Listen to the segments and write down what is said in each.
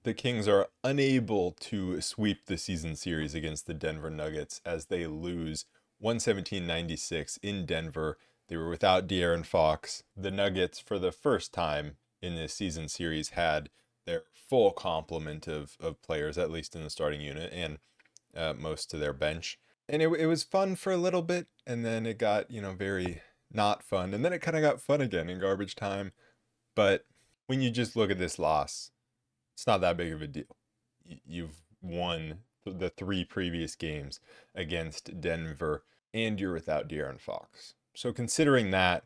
The Kings are unable to sweep the season series against the Denver Nuggets as they lose 117-96 in Denver. They were without De'Aaron Fox. The Nuggets, for the first time in this season series, had their full complement of players, at least in the starting unit, and most to their bench. And it was fun for a little bit, and then it got, very not fun. And then it kind of got fun again in garbage time. But when you just look at this loss, it's not that big of a deal. You've won the three previous games against Denver, and you're without De'Aaron Fox. So considering that,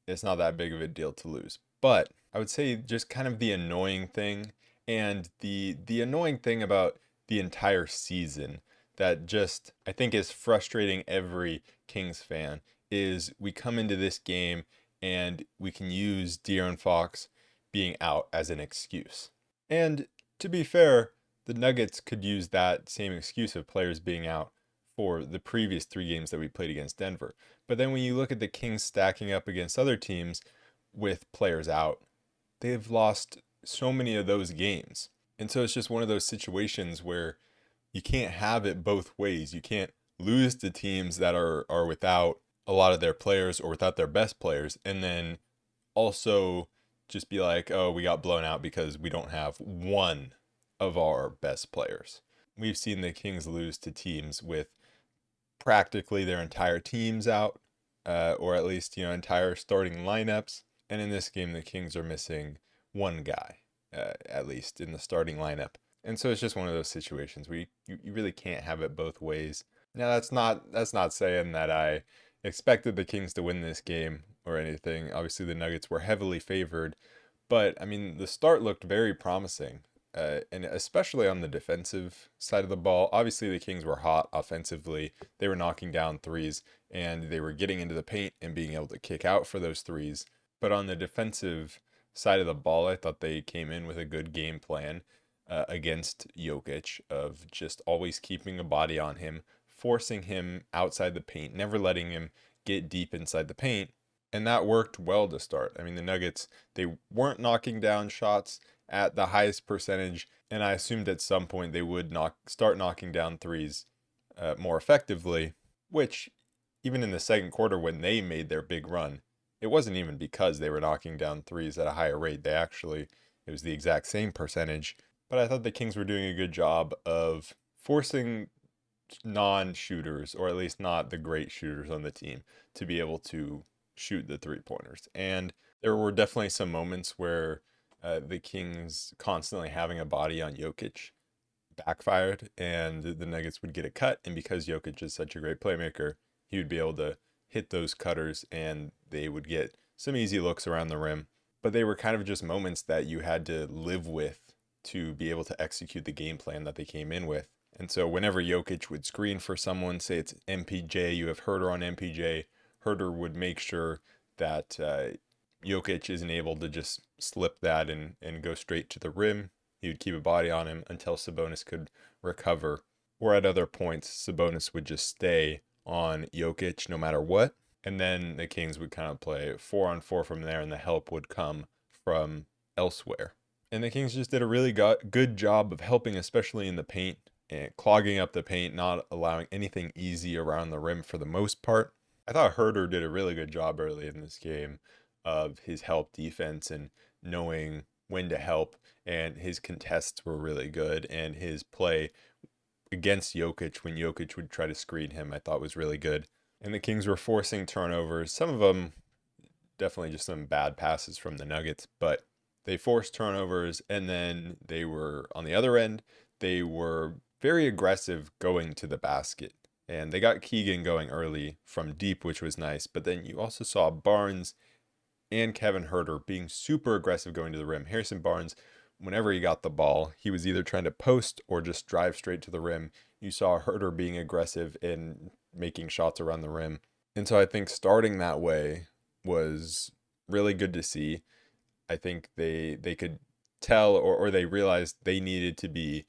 it's not that big of a deal to lose. But I would say just kind of the annoying thing, and the annoying thing about the entire season that just I think is frustrating every Kings fan is we come into this game and we can use De'Aaron Fox being out as an excuse. And to be fair, the Nuggets could use that same excuse of players being out for the previous three games that we played against Denver. But then when you look at the Kings stacking up against other teams with players out, they've lost so many of those games. And so it's just one of those situations where you can't have it both ways. You can't lose to teams that are without a lot of their players or without their best players, and then also just be like, oh, we got blown out because we don't have one of our best players. We've seen the Kings lose to teams with practically their entire teams out, or at least, entire starting lineups. And in this game, the Kings are missing one guy, at least in the starting lineup. And so it's just one of those situations where you really can't have it both ways. Now that's not saying that I expected the Kings to win this game or anything. Obviously the Nuggets were heavily favored, but I mean the start looked very promising. And especially on the defensive side of the ball. Obviously the Kings were hot offensively. They were knocking down threes and they were getting into the paint and being able to kick out for those threes. But on the defensive side of the ball, I thought they came in with a good game plan against Jokic of just always keeping a body on him, forcing him outside the paint, never letting him get deep inside the paint. And that worked well to start. I mean, the Nuggets, they weren't knocking down shots at the highest percentage, and I assumed at some point they would start knocking down threes more effectively, which even in the second quarter when they made their big run, it wasn't even because they were knocking down threes at a higher rate. It was the exact same percentage. But I thought the Kings were doing a good job of forcing non-shooters, or at least not the great shooters on the team, to be able to shoot the three-pointers. And there were definitely some moments where the Kings constantly having a body on Jokic backfired, and the Nuggets would get a cut. And because Jokic is such a great playmaker, he would be able to hit those cutters, and they would get some easy looks around the rim. But they were kind of just moments that you had to live with to be able to execute the game plan that they came in with. And so whenever Jokic would screen for someone, say it's MPJ, you have Herter on MPJ, Herter would make sure that Jokic isn't able to just slip that and go straight to the rim. He would keep a body on him until Sabonis could recover. Or at other points, Sabonis would just stay on Jokic no matter what. And then the Kings would kind of play 4-on-4 from there, and the help would come from elsewhere. And the Kings just did a really good job of helping, especially in the paint, and clogging up the paint, not allowing anything easy around the rim for the most part. I thought Herter did a really good job early in this game of his help defense and knowing when to help, and his contests were really good, and his play against Jokic when Jokic would try to screen him, I thought was really good. And the Kings were forcing turnovers, some of them definitely just some bad passes from the Nuggets, but they forced turnovers, and then they were on the other end, they were very aggressive going to the basket. And they got Keegan going early from deep, which was nice. But then you also saw Barnes and Kevin Herter being super aggressive going to the rim. Harrison Barnes, whenever he got the ball, he was either trying to post or just drive straight to the rim. You saw Herter being aggressive and making shots around the rim. And so I think starting that way was really good to see. I think they could tell, or they realized they needed to be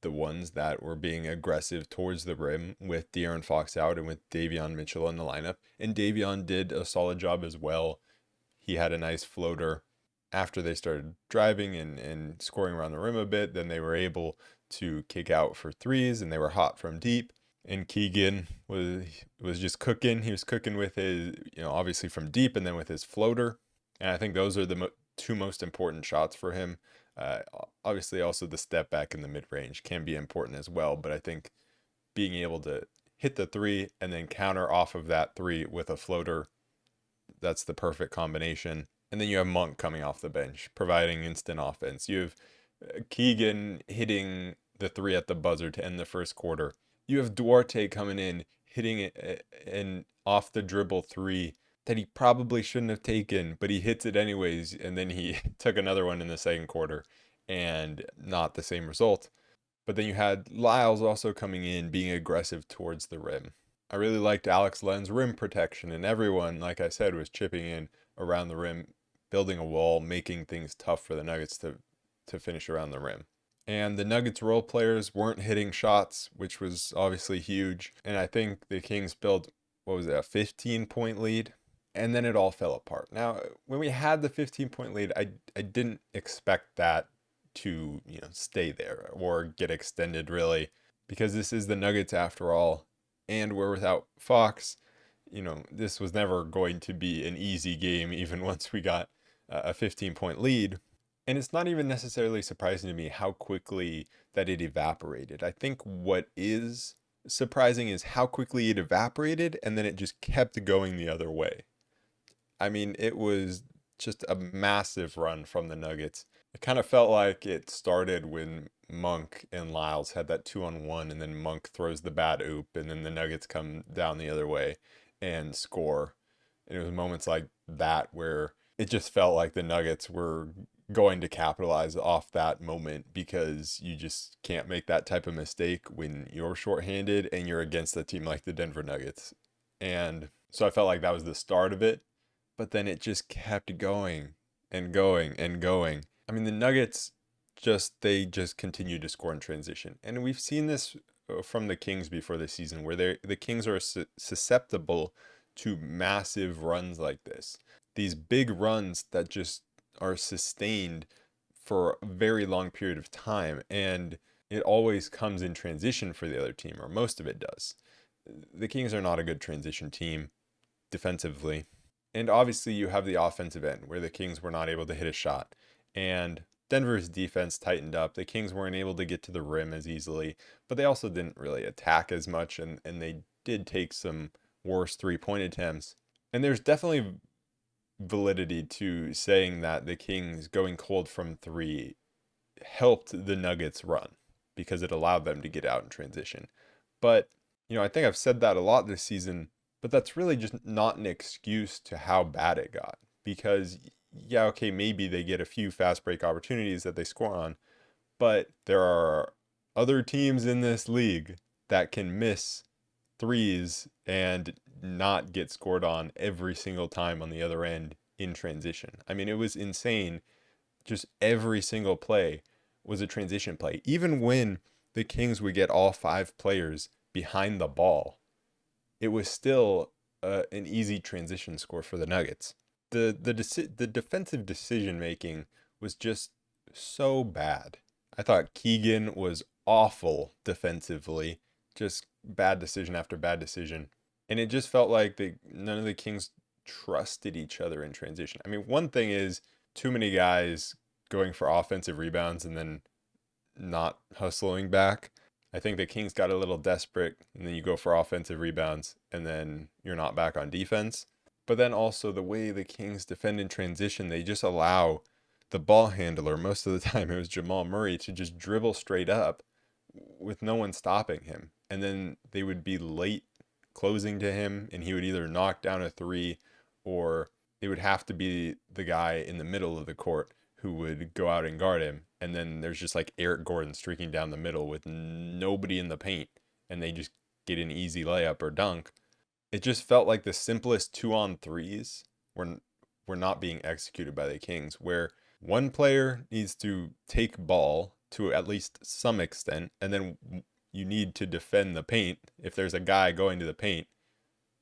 the ones that were being aggressive towards the rim with De'Aaron Fox out and with Davion Mitchell in the lineup. And Davion did a solid job as well. He had a nice floater after they started driving and scoring around the rim a bit, then they were able to kick out for threes, and they were hot from deep. And Keegan was just cooking. He was cooking with his, obviously from deep, and then with his floater. And I think those are the two most important shots for him. Uh, Obviously, also the step back in the mid range can be important as well. But I think being able to hit the three and then counter off of that three with a floater, that's the perfect combination. And then you have Monk coming off the bench, providing instant offense. You have Keegan hitting the three at the buzzer to end the first quarter. You have Duarte coming in, hitting it an off the dribble three that he probably shouldn't have taken, but he hits it anyways. And then he took another one in the second quarter and not the same result. But then you had Lyles also coming in, being aggressive towards the rim. I really liked Alex Len's rim protection, and everyone, like I said, was chipping in around the rim, building a wall, making things tough for the Nuggets to finish around the rim. And the Nuggets role players weren't hitting shots, which was obviously huge. And I think the Kings built, what was it, a 15-point lead? And then it all fell apart. Now, when we had the 15-point lead, I didn't expect that to, stay there or get extended really, because this is the Nuggets after all. And we're without Fox. This was never going to be an easy game, even once we got a 15-point lead. And it's not even necessarily surprising to me how quickly that it evaporated. I think what is surprising is how quickly it evaporated and then it just kept going the other way. I mean, it was just a massive run from the Nuggets. It kind of felt like it started when Monk and Lyles had that 2-on-1, and then Monk throws the bad oop, and then the Nuggets come down the other way and score. And it was moments like that where it just felt like the Nuggets were going to capitalize off that moment, because you just can't make that type of mistake when you're shorthanded and you're against a team like the Denver Nuggets. And so I felt like that was the start of it, but then it just kept going and going and going. I mean, the Nuggets they just continue to score in transition. And we've seen this from the Kings before this season, where the Kings are susceptible to massive runs like this. These big runs that just are sustained for a very long period of time. And it always comes in transition for the other team, or most of it does. The Kings are not a good transition team defensively. And obviously you have the offensive end where the Kings were not able to hit a shot. And Denver's defense tightened up. The Kings weren't able to get to the rim as easily, but they also didn't really attack as much, and they did take some worse three-point attempts. And there's definitely validity to saying that the Kings going cold from three helped the Nuggets run, because it allowed them to get out in transition. But, I think I've said that a lot this season, but that's really just not an excuse to how bad it got. Because yeah, okay, maybe they get a few fast break opportunities that they score on, but there are other teams in this league that can miss threes and not get scored on every single time on the other end in transition. I mean, it was insane. Just every single play was a transition play. Even when the Kings would get all five players behind the ball, it was still an easy transition score for the Nuggets. The defensive decision making was just so bad. I thought Keegan was awful defensively, just bad decision after bad decision. And it just felt like none of the Kings trusted each other in transition. I mean, one thing is too many guys going for offensive rebounds and then not hustling back. I think the Kings got a little desperate, and then you go for offensive rebounds and then you're not back on defense. But then also the way the Kings defend in transition, they just allow the ball handler, most of the time it was Jamal Murray, to just dribble straight up with no one stopping him. And then they would be late closing to him, and he would either knock down a three, or it would have to be the guy in the middle of the court who would go out and guard him. And then there's just like Eric Gordon streaking down the middle with nobody in the paint, and they just get an easy layup or dunk. It just felt like the simplest 2-on-3s were not being executed by the Kings, where one player needs to take ball to at least some extent, and then you need to defend the paint. If there's a guy going to the paint,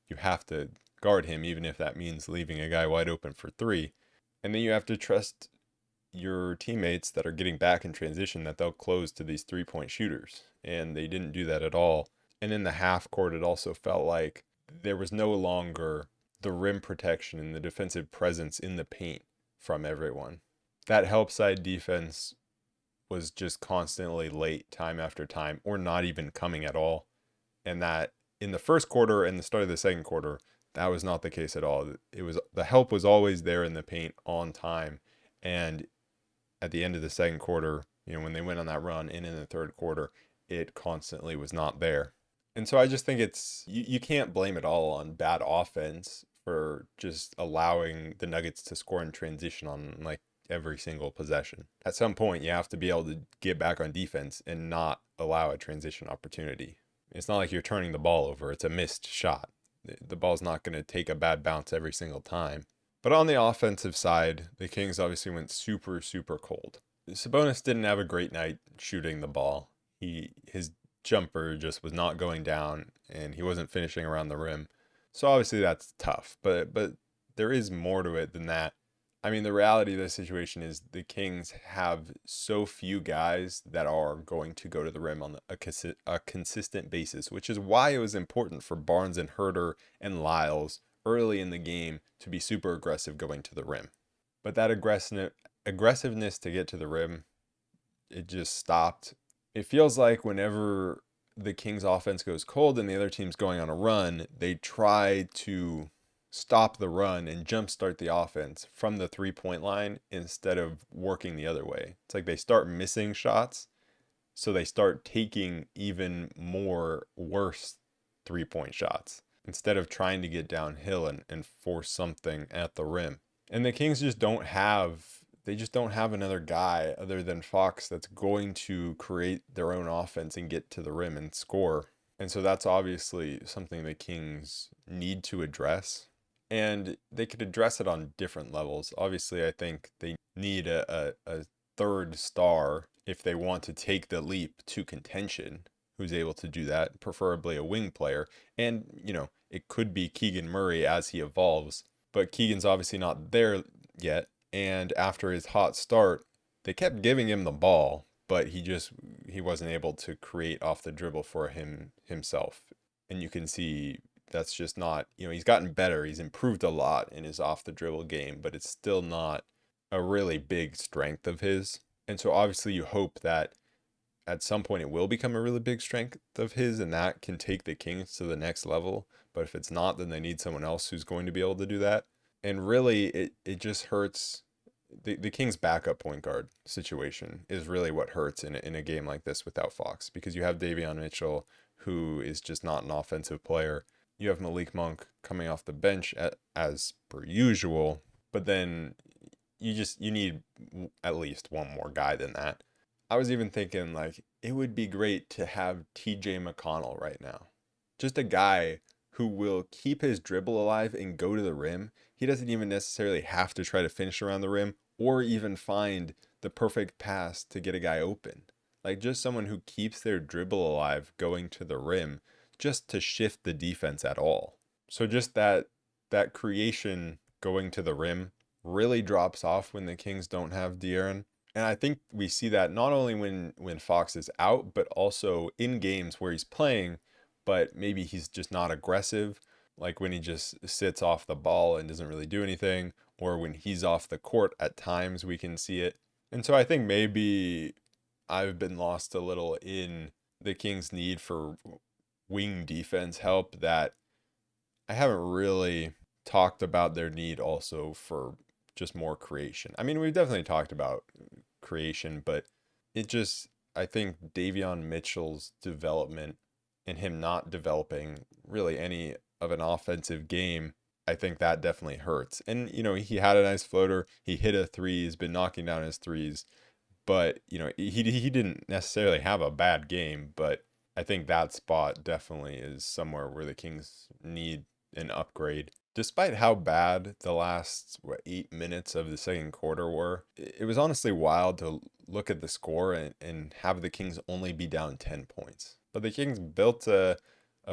you have to guard him, even if that means leaving a guy wide open for three. And then you have to trust your teammates that are getting back in transition that they'll close to these 3-point shooters. And they didn't do that at all. And in the half court, it also felt like there was no longer the rim protection and the defensive presence in the paint from everyone. That help side defense was just constantly late time after time, or not even coming at all. And that in the first quarter and the start of the second quarter, that was not the case at all. It was, the help was always there in the paint on time. And at the end of the second quarter, when they went on that run and in the third quarter, it constantly was not there. And so I just think you can't blame it all on bad offense for just allowing the Nuggets to score in transition on like every single possession. At some point, you have to be able to get back on defense and not allow a transition opportunity. It's not like you're turning the ball over. It's a missed shot. The ball's not going to take a bad bounce every single time. But on the offensive side, the Kings obviously went super, super cold. Sabonis didn't have a great night shooting the ball. His jumper just was not going down, and he wasn't finishing around the rim. So obviously that's tough, but there is more to it than that. I mean, the reality of the situation is the Kings have so few guys that are going to go to the rim on a consistent basis, which is why it was important for Barnes and Herter and Lyles early in the game to be super aggressive going to the rim. But that aggressiveness to get to the rim, it just stopped. It feels like whenever the Kings offense goes cold and the other team's going on a run, they try to stop the run and jumpstart the offense from the 3-point line instead of working the other way. It's like they start missing shots, so they start taking even more worse 3-point shots instead of trying to get downhill and force something at the rim. And the Kings just don't have another guy other than Fox that's going to create their own offense and get to the rim and score. And so that's obviously something the Kings need to address. And they could address it on different levels. Obviously, I think they need a third star if they want to take the leap to contention, who's able to do that, preferably a wing player. And, it could be Keegan Murray as he evolves. But Keegan's obviously not there yet. And after his hot start, they kept giving him the ball, but he wasn't able to create off the dribble for himself. And you can see that's just not, he's gotten better. He's improved a lot in his off the dribble game, but it's still not a really big strength of his. And so obviously you hope that at some point it will become a really big strength of his and that can take the Kings to the next level. But if it's not, then they need someone else who's going to be able to do that. And really it just hurts. The Kings backup point guard situation is really what hurts in a game like this without Fox, because you have Davion Mitchell, who is just not an offensive player. You have Malik Monk coming off the bench as per usual, but then you need at least one more guy than that. I was even thinking like it would be great to have TJ McConnell right now. Just a guy who will keep his dribble alive and go to the rim. He doesn't even necessarily have to try to finish around the rim or even find the perfect pass to get a guy open. Like just someone who keeps their dribble alive going to the rim just to shift the defense at all. So just that creation going to the rim really drops off when the Kings don't have De'Aaron. And I think we see that not only when Fox is out, but also in games where he's playing, but maybe he's just not aggressive, like when he just sits off the ball and doesn't really do anything, or when he's off the court at times we can see it. And so I think maybe I've been lost a little in the Kings' need for wing defense help, that I haven't really talked about their need also for just more creation. I mean, we've definitely talked about creation, but I think Davion Mitchell's development and him not developing really any of an offensive game, I think that definitely hurts. And, he had a nice floater. He hit a three. He's been knocking down his threes. But, he didn't necessarily have a bad game. But I think that spot definitely is somewhere where the Kings need an upgrade. Despite how bad the last 8 minutes of the second quarter were, it was honestly wild to look at the score and have the Kings only be down 10 points. But the Kings built a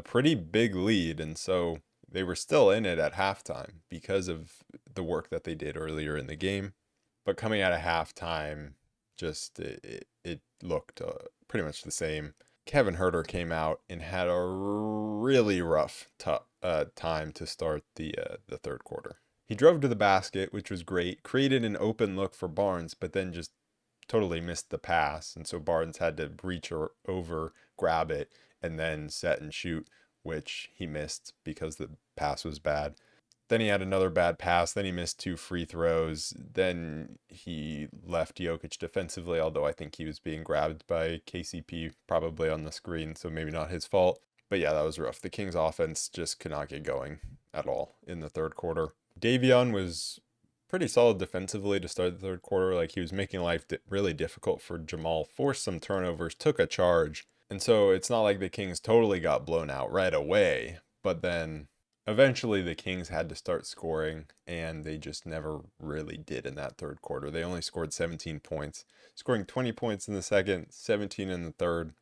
pretty big lead, and so they were still in it at halftime because of the work that they did earlier in the game. But coming out of halftime, just it looked pretty much the same. Kevin Herter came out and had a really rough time to start the third quarter. He drove to the basket, which was great, created an open look for Barnes, but then just totally missed the pass. And so Barnes had to reach over, grab it, and then set and shoot, which he missed because the pass was bad. Then he had another bad pass. Then he missed 2 free throws. Then he left Jokic defensively, although I think he was being grabbed by KCP probably on the screen, so maybe not his fault. But yeah, that was rough. The Kings offense just could not get going at all in the third quarter. Davion was pretty solid defensively to start the third quarter. Like, he was making life really difficult for Jamal, forced some turnovers, took a charge. And so it's not like the Kings totally got blown out right away, but then eventually the Kings had to start scoring, and they just never really did in that third quarter. They only scored 17 points, scoring 20 points in the second, 17 in the third,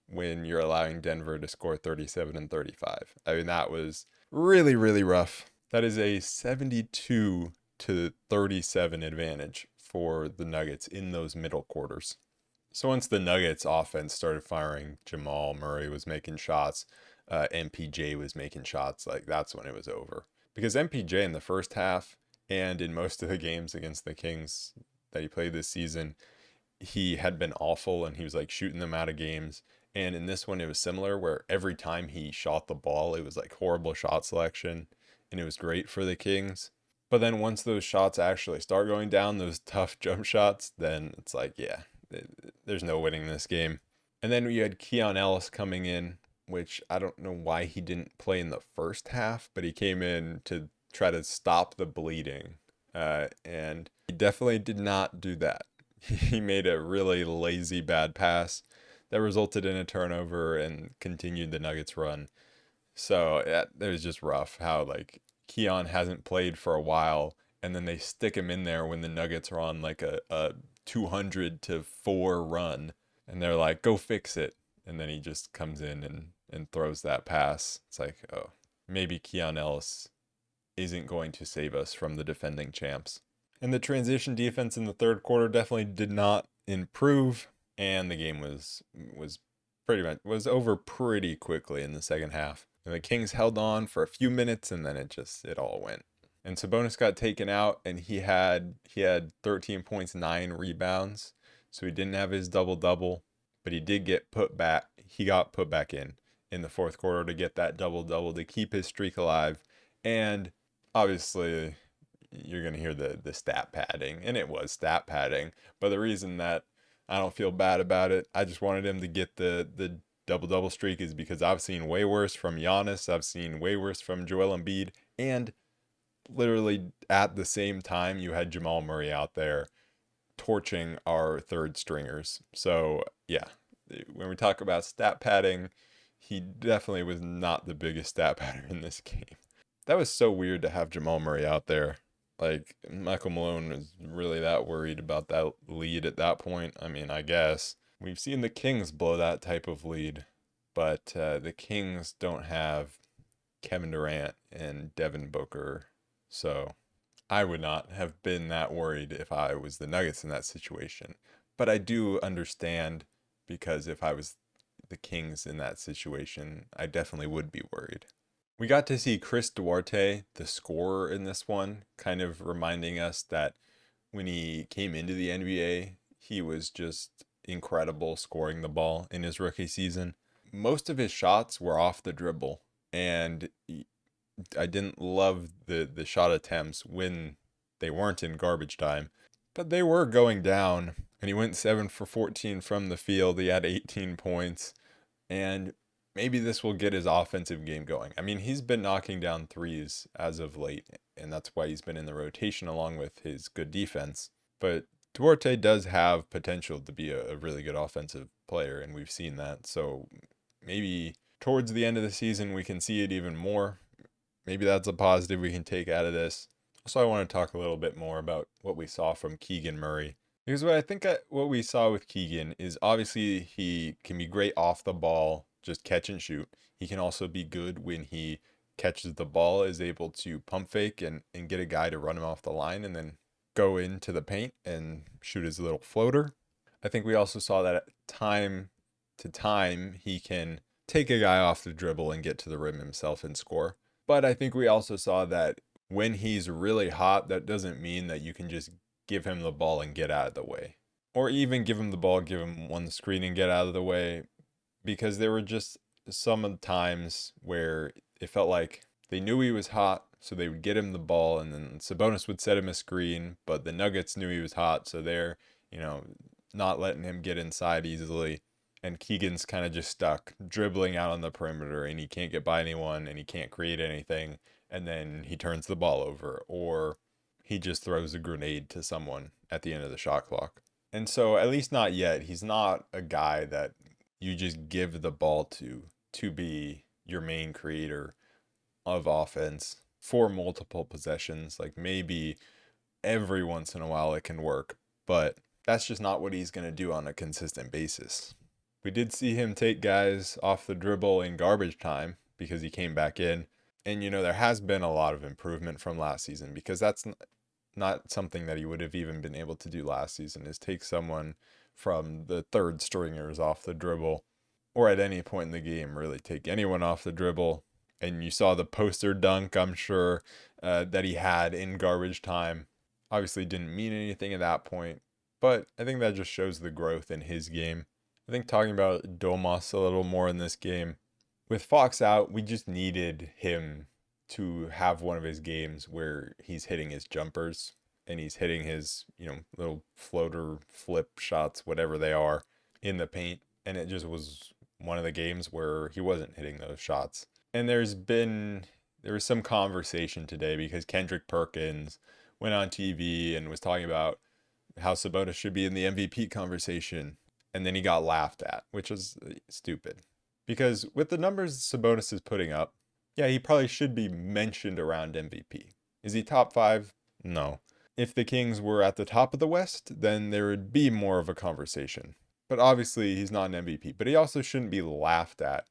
when you're allowing Denver to score 37 and 35. I mean, that was really, really rough. That is a 72 to 37 advantage for the Nuggets in those middle quarters. So once the Nuggets offense started firing, Jamal Murray was making shots, MPJ was making shots, like, that's when it was over. Because MPJ in the first half and in most of the games against the Kings that he played this season, he had been awful and he was like shooting them out of games. And in this one, it was similar, where every time he shot the ball, it was like horrible shot selection, and it was great for the Kings. But then once those shots actually start going down, those tough jump shots, then it's like, yeah, there's no winning this game. And then we had Keon Ellis coming in, which I don't know why he didn't play in the first half, but he came in to try to stop the bleeding. And he definitely did not do that. He made a really lazy bad pass that resulted in a turnover and continued the Nuggets run. So yeah, it was just rough how, like, Keon hasn't played for a while, and then they stick him in there when the Nuggets are on like a 200-4 run, and they're like, go fix it. And then he just comes in and throws that pass. It's like, oh, maybe Keon Ellis isn't going to save us from the defending champs. And the transition defense in the third quarter definitely did not improve, and the game was over pretty quickly in the second half. And the Kings held on for a few minutes, and then it all went. And Sabonis got taken out, and he had 13 points, 9 rebounds. So he didn't have his double-double, but he did get put back. He got put back in the fourth quarter to get that double-double to keep his streak alive. And obviously, you're going to hear the stat padding, and it was stat padding. But the reason that I don't feel bad about it, I just wanted him to get the double-double streak, is because I've seen way worse from Giannis. I've seen way worse from Joel Embiid. And literally at the same time, you had Jamal Murray out there torching our third stringers. So yeah, when we talk about stat padding, he definitely was not the biggest stat padder in this game. That was so weird to have Jamal Murray out there. Like, Michael Malone was really that worried about that lead at that point. I mean, I guess we've seen the Kings blow that type of lead, but the Kings don't have Kevin Durant and Devin Booker. So I would not have been that worried if I was the Nuggets in that situation. But I do understand, because if I was the Kings in that situation, I definitely would be worried. We got to see Chris Duarte, the scorer in this one, kind of reminding us that when he came into the NBA, he was just incredible scoring the ball in his rookie season. Most of his shots were off the dribble, and I didn't love the shot attempts when they weren't in garbage time, but they were going down, and he went 7 for 14 from the field. He had 18 points, and maybe this will get his offensive game going. I mean, he's been knocking down threes as of late, and that's why he's been in the rotation along with his good defense. But Duarte does have potential to be a really good offensive player, and we've seen that. So maybe towards the end of the season, we can see it even more. Maybe that's a positive we can take out of this. So I want to talk a little bit more about what we saw from Keegan Murray. Because what we saw with Keegan is, obviously he can be great off the ball, just catch and shoot. He can also be good when he catches the ball, is able to pump fake and get a guy to run him off the line and then go into the paint and shoot his little floater. I think we also saw that time to time he can take a guy off the dribble and get to the rim himself and score. But I think we also saw that when he's really hot, that doesn't mean that you can just give him the ball and get out of the way. Or even give him the ball, give him one screen and get out of the way. Because there were just some times where it felt like they knew he was hot, so they would get him the ball, and then Sabonis would set him a screen, but the Nuggets knew he was hot, so they're, not letting him get inside easily. And Keegan's kind of just stuck dribbling out on the perimeter, and he can't get by anyone, and he can't create anything, and then he turns the ball over, or he just throws a grenade to someone at the end of the shot clock. And so, at least not yet, he's not a guy that you just give the ball to be your main creator of offense for multiple possessions. Like maybe every once in a while it can work, but that's just not what he's going to do on a consistent basis. We did see him take guys off the dribble in garbage time because he came back in. And, there has been a lot of improvement from last season, because that's not something that he would have even been able to do last season, is take someone from the third stringers off the dribble, or at any point in the game, really take anyone off the dribble. And you saw the poster dunk, I'm sure, that he had in garbage time. Obviously didn't mean anything at that point, but I think that just shows the growth in his game. I think talking about Domas a little more in this game, with Fox out, we just needed him to have one of his games where he's hitting his jumpers and he's hitting his, little floater flip shots, whatever they are, in the paint. And it just was one of the games where he wasn't hitting those shots. And there was some conversation today because Kendrick Perkins went on TV and was talking about how Sabonis should be in the MVP conversation. And then he got laughed at, which is stupid. Because with the numbers Sabonis is putting up, yeah, he probably should be mentioned around MVP. Is he top 5? No. If the Kings were at the top of the West, then there would be more of a conversation. But obviously, he's not an MVP. But he also shouldn't be laughed at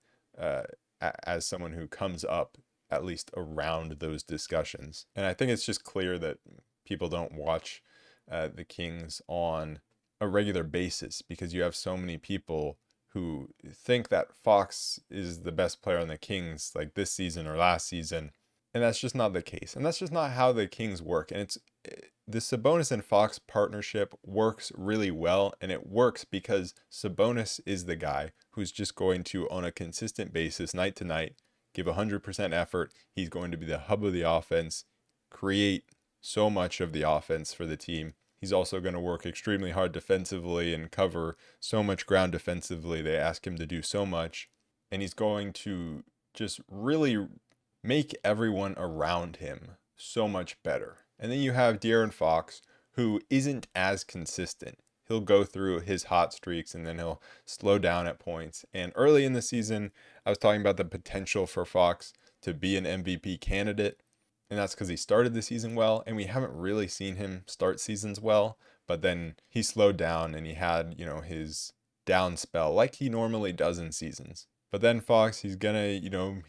as someone who comes up at least around those discussions. And I think it's just clear that people don't watch the Kings on a regular basis, because you have so many people who think that Fox is the best player on the Kings, like this season or last season. And that's just not the case. And that's just not how the Kings work. And the Sabonis and Fox partnership works really well. And it works because Sabonis is the guy who's just going to, on a consistent basis, night to night, give 100% effort. He's going to be the hub of the offense, create so much of the offense for the team. He's also going to work extremely hard defensively and cover so much ground defensively. They ask him to do so much. And he's going to just really make everyone around him so much better. And then you have De'Aaron Fox, who isn't as consistent. He'll go through his hot streaks and then he'll slow down at points. And early in the season, I was talking about the potential for Fox to be an MVP candidate. And that's because he started the season well, and we haven't really seen him start seasons well. But then he slowed down and he had, his down spell like he normally does in seasons. But then Fox, he's gonna,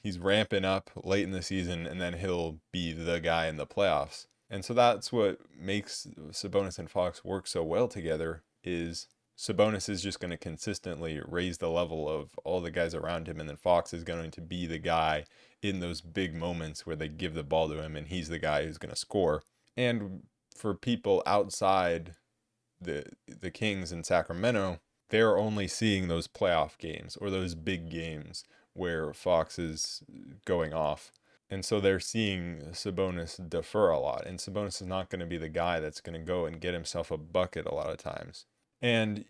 he's ramping up late in the season, and then he'll be the guy in the playoffs. And so that's what makes Sabonis and Fox work so well together, is Sabonis is just going to consistently raise the level of all the guys around him, and then Fox is going to be the guy in those big moments where they give the ball to him and he's the guy who's going to score. And for people outside the Kings in Sacramento, they're only seeing those playoff games or those big games where Fox is going off. And so they're seeing Sabonis defer a lot. And Sabonis is not going to be the guy that's going to go and get himself a bucket a lot of times. And,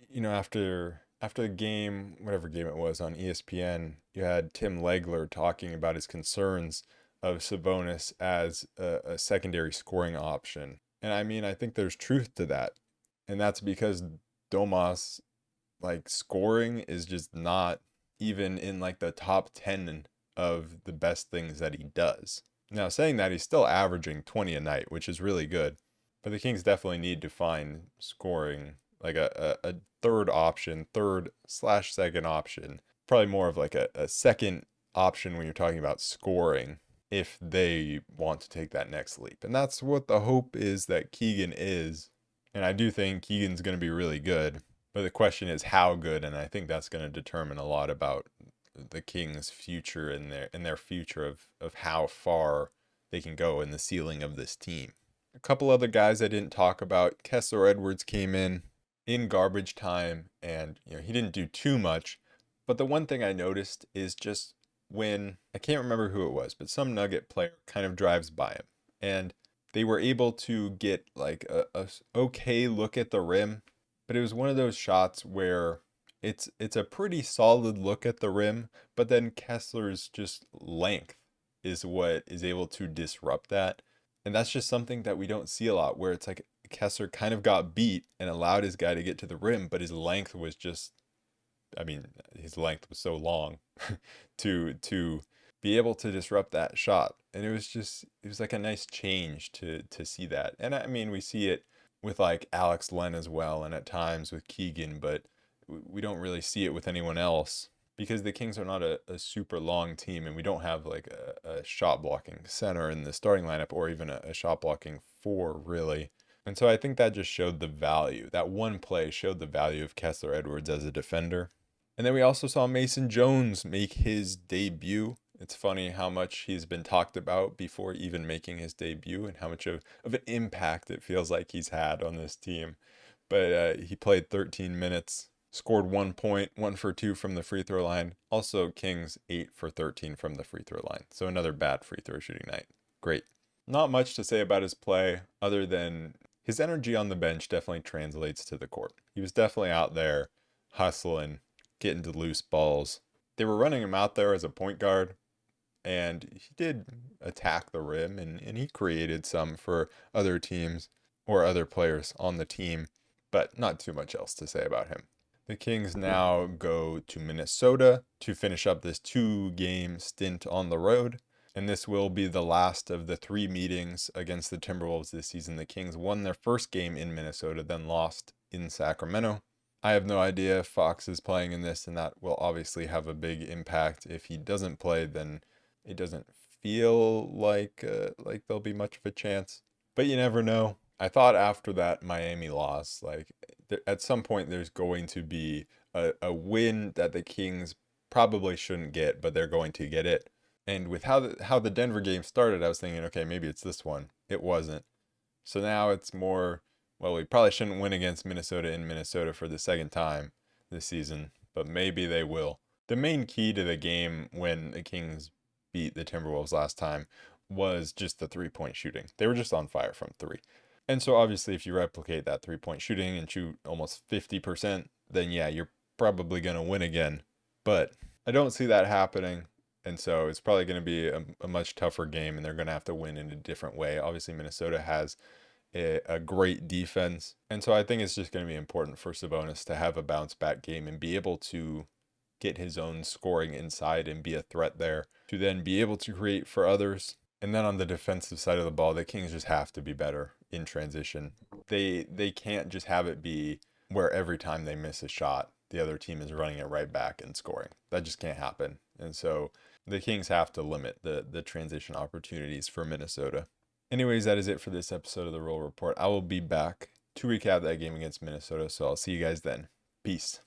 after the game, whatever game it was on ESPN, you had Tim Legler talking about his concerns of Sabonis as a secondary scoring option. And I think there's truth to that. And that's because Domas, scoring is just not even in the top 10 of the best things that he does. Now, saying that, he's still averaging 20 a night, which is really good. But the Kings definitely need to find scoring, a third option, third/second option. Probably more of a second option when you're talking about scoring. if they want to take that next leap. And that's what the hope is that Keegan is. And I do think Keegan's going to be really good. But the question is how good, and I think that's going to determine a lot about the Kings' future and their future of how far they can go in the ceiling of this team. A couple other guys I didn't talk about. Kessler Edwards came in garbage time, and he didn't do too much. But the one thing I noticed is just when, I can't remember who it was, but some Nugget player kind of drives by him, and they were able to get like a okay look at the rim, but it was one of those shots where it's a pretty solid look at the rim, but then Kessler's just length is what is able to disrupt that. And that's just something that we don't see a lot, where it's like Kessler kind of got beat and allowed his guy to get to the rim, but his length was just, I mean, his length was so long to be able to disrupt that shot. And it was like a nice change to see that. And I mean, we see it with like Alex Len as well, and at times with Keegan, but we don't really see it with anyone else because the Kings are not a super long team, and we don't have like a shot blocking center in the starting lineup, or even a shot blocking four, really. And so I think that just showed the value. That one play showed the value of Kessler Edwards as a defender. And then we also saw Mason Jones make his debut. It's funny how much he's been talked about before even making his debut, and how much of an impact it feels like he's had on this team. But he played 13 minutes, scored 1 point, 1 for 2 from the free throw line. Also, Kings 8 for 13 from the free throw line. So another bad free throw shooting night. Great. Not much to say about his play other than his energy on the bench definitely translates to the court. He was definitely out there hustling, getting to loose balls. They were running him out there as a point guard, and he did attack the rim, and he created some for other teams or other players on the team, but not too much else to say about him. The Kings now go to Minnesota to finish up this 2-game stint on the road. And this will be the last of the 3 meetings against the Timberwolves this season. The Kings won their first game in Minnesota, then lost in Sacramento. I have no idea if Fox is playing in this, and that will obviously have a big impact. If he doesn't play, then it doesn't feel like there'll be much of a chance. But you never know. I thought after that Miami loss, like at some point there's going to be a win that the Kings probably shouldn't get, but they're going to get it. And with how the Denver game started, I was thinking, okay, maybe it's this one. It wasn't. So now it's more, well, we probably shouldn't win against Minnesota in Minnesota for the second time this season, but maybe they will. The main key to the game when the Kings beat the Timberwolves last time was just the 3-point shooting. They were just on fire from 3. And so obviously if you replicate that 3-point shooting and shoot almost 50%, then yeah, you're probably going to win again. But I don't see that happening. And so it's probably going to be a much tougher game, and they're going to have to win in a different way. Obviously, Minnesota has a great defense. And so I think it's just going to be important for Sabonis to have a bounce back game and be able to get his own scoring inside and be a threat there, to then be able to create for others. And then on the defensive side of the ball, the Kings just have to be better in transition. They can't just have it be where every time they miss a shot, the other team is running it right back and scoring. That just can't happen. And so the Kings have to limit the transition opportunities for Minnesota. Anyways, that is it for this episode of the Roll Report. I will be back to recap that game against Minnesota, so I'll see you guys then. Peace.